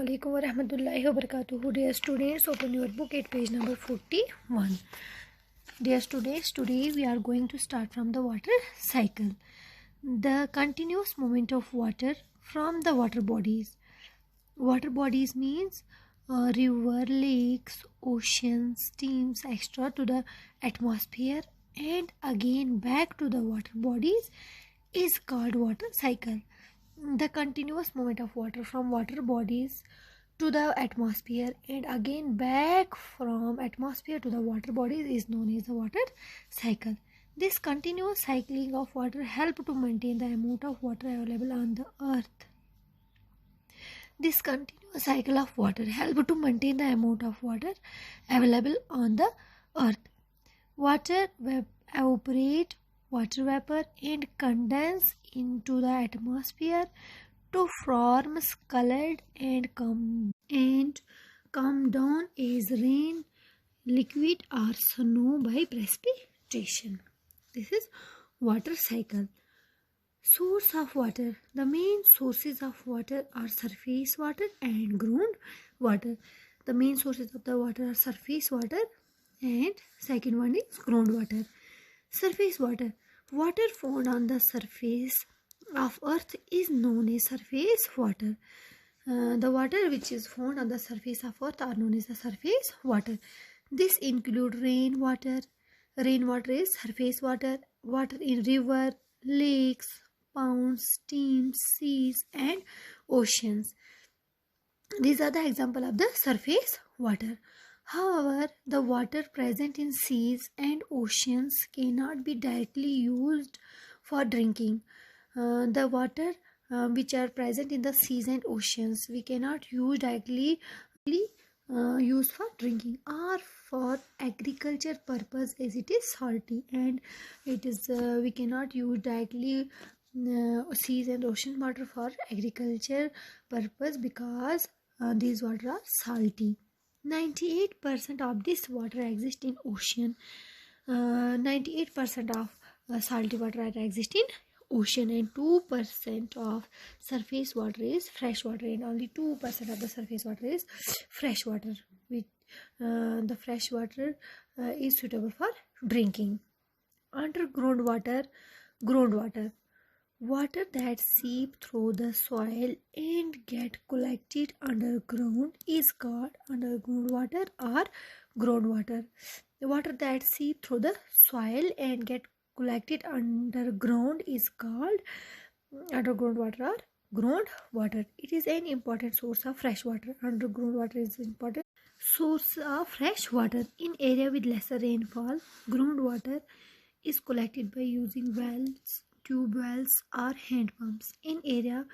Assalamualaikum warahmatullahi wabarakatuh. Dear students, open your book at page number 41. Dear students, today we are going to start from the water cycle. The continuous movement of water from the water bodies. Water bodies means river, lakes, oceans, streams, etc. to the atmosphere and again back to the water bodies is called water cycle. The continuous movement of water from water bodies to the atmosphere and again back from atmosphere to the water bodies is known as the water cycle. This continuous cycling of water helps to maintain the amount of water available on the earth. This continuous cycle of water helps to maintain the amount of water available on the earth. Water evaporate, water vapor and condense into the atmosphere to form cloud and come down as rain, liquid or snow by precipitation. This is water cycle. Source of water. The main sources of water are surface water and ground water. The main sources of the water are surface water and second one is groundwater. Surface water. Water found on the surface of earth is known as surface water. The water which is found on the surface of earth are known as the surface water. This include rainwater. Rainwater is surface water. Water in river, lakes, ponds, streams, seas and oceans. These are the example of the surface water. However, the water present in seas and oceans cannot be directly used for drinking. The water which are present in the seas and oceans we cannot use directly use for drinking or for agriculture purpose as it is salty, and it is we cannot use directly seas and ocean water for agriculture purpose because these water are salty. 98% of this water exists in ocean. 98% of salty water exist in ocean and 2% of surface water is fresh water, and only 2% of the surface water is fresh water. The fresh water is suitable for drinking. Underground water, groundwater. Water that seep through the soil and get collected underground is called underground water or groundwater. The water that seep through the soil and get collected underground is called underground water or groundwater. It is an important source of fresh water. Underground water is an important source of fresh water. In area with lesser rainfall, groundwater is collected by using wells, tube wells or hand pumps. In area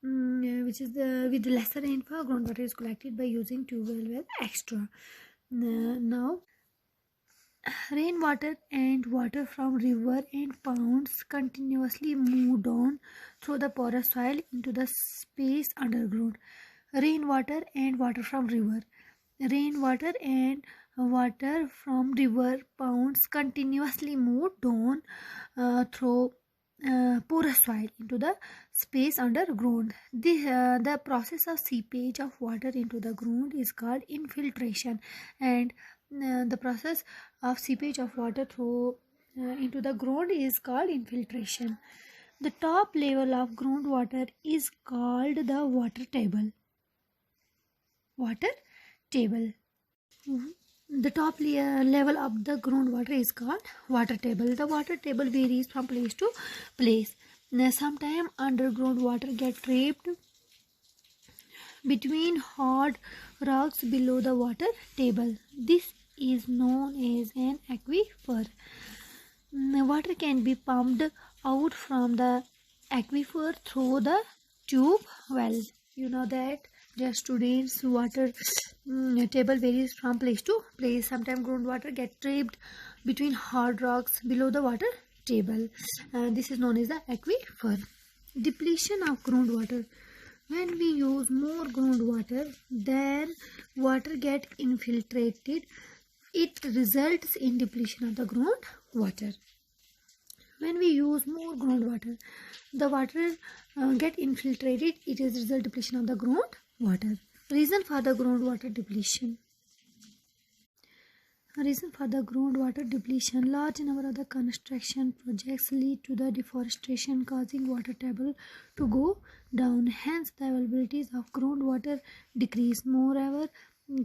which is with lesser rainfall, groundwater is collected by using tube well extra. Now rainwater and water from river and ponds continuously move down through the porous soil into the space underground. Rainwater and water from river. Rainwater and water from river ponds continuously move down through porous soil into the space underground. The process of seepage of water into the ground is called infiltration, and the process of seepage of water through into the ground is called infiltration. The top level of groundwater is called the water table. Water table. The top level of the groundwater is called water table. The water table varies from place to place. Sometimes underground water gets trapped between hard rocks below the water table. This is known as an aquifer. Water can be pumped out from the aquifer through the tube well. You know that, dear students, water table varies from place to place. Sometimes groundwater get trapped between hard rocks below the water table. This is known as the aquifer. Depletion of groundwater. When we use more groundwater, then water get infiltrated. It results in depletion of the groundwater. When we use more groundwater, the water get infiltrated. It is result depletion of the groundwater. Reason for the groundwater depletion. Reason for the groundwater depletion. Large number of the construction projects lead to the deforestation, causing water table to go down. Hence, the availabilities of groundwater decrease. Moreover,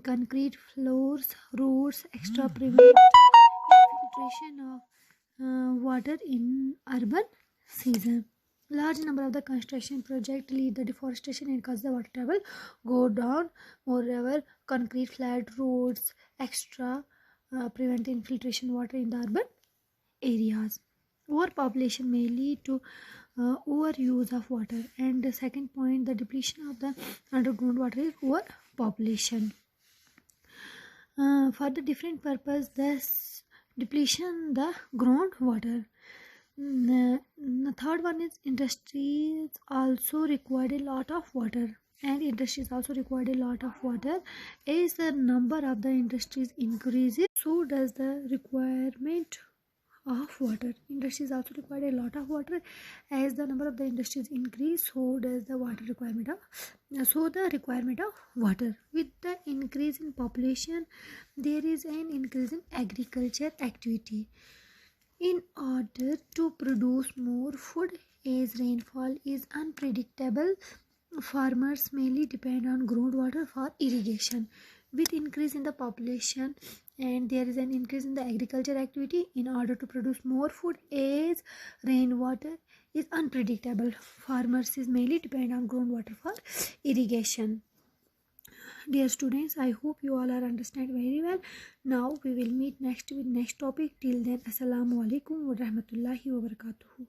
concrete floors, roads, extra prevent infiltration of water in urban season. Large number of the construction project lead the deforestation and cause the water table go down. Moreover, concrete flat roads, extra prevent infiltration water in the urban areas. Overpopulation may lead to overuse of water. And the second point, the depletion of the underground water is overpopulation. For the different purpose, this depletion the groundwater. The third one is industries also required a lot of water, and industries also required a lot of water. As the number of the industries increases, so does the requirement of water. Industries also require a lot of water. As the number of the industries increase, so does the requirement of water. With the increase in population, there is an increase in agriculture activity. In order to produce more food, as rainfall is unpredictable, farmers mainly depend on groundwater for irrigation. With increase in the population and there is an increase in the agriculture activity, in order to produce more food, as rainwater is unpredictable, farmers is mainly depend on groundwater for irrigation. Dear students, I hope you all are understand very well. Now we will meet next with next topic. Till then, assalamu alaikum wa rahmatullahi wa barakatuhu.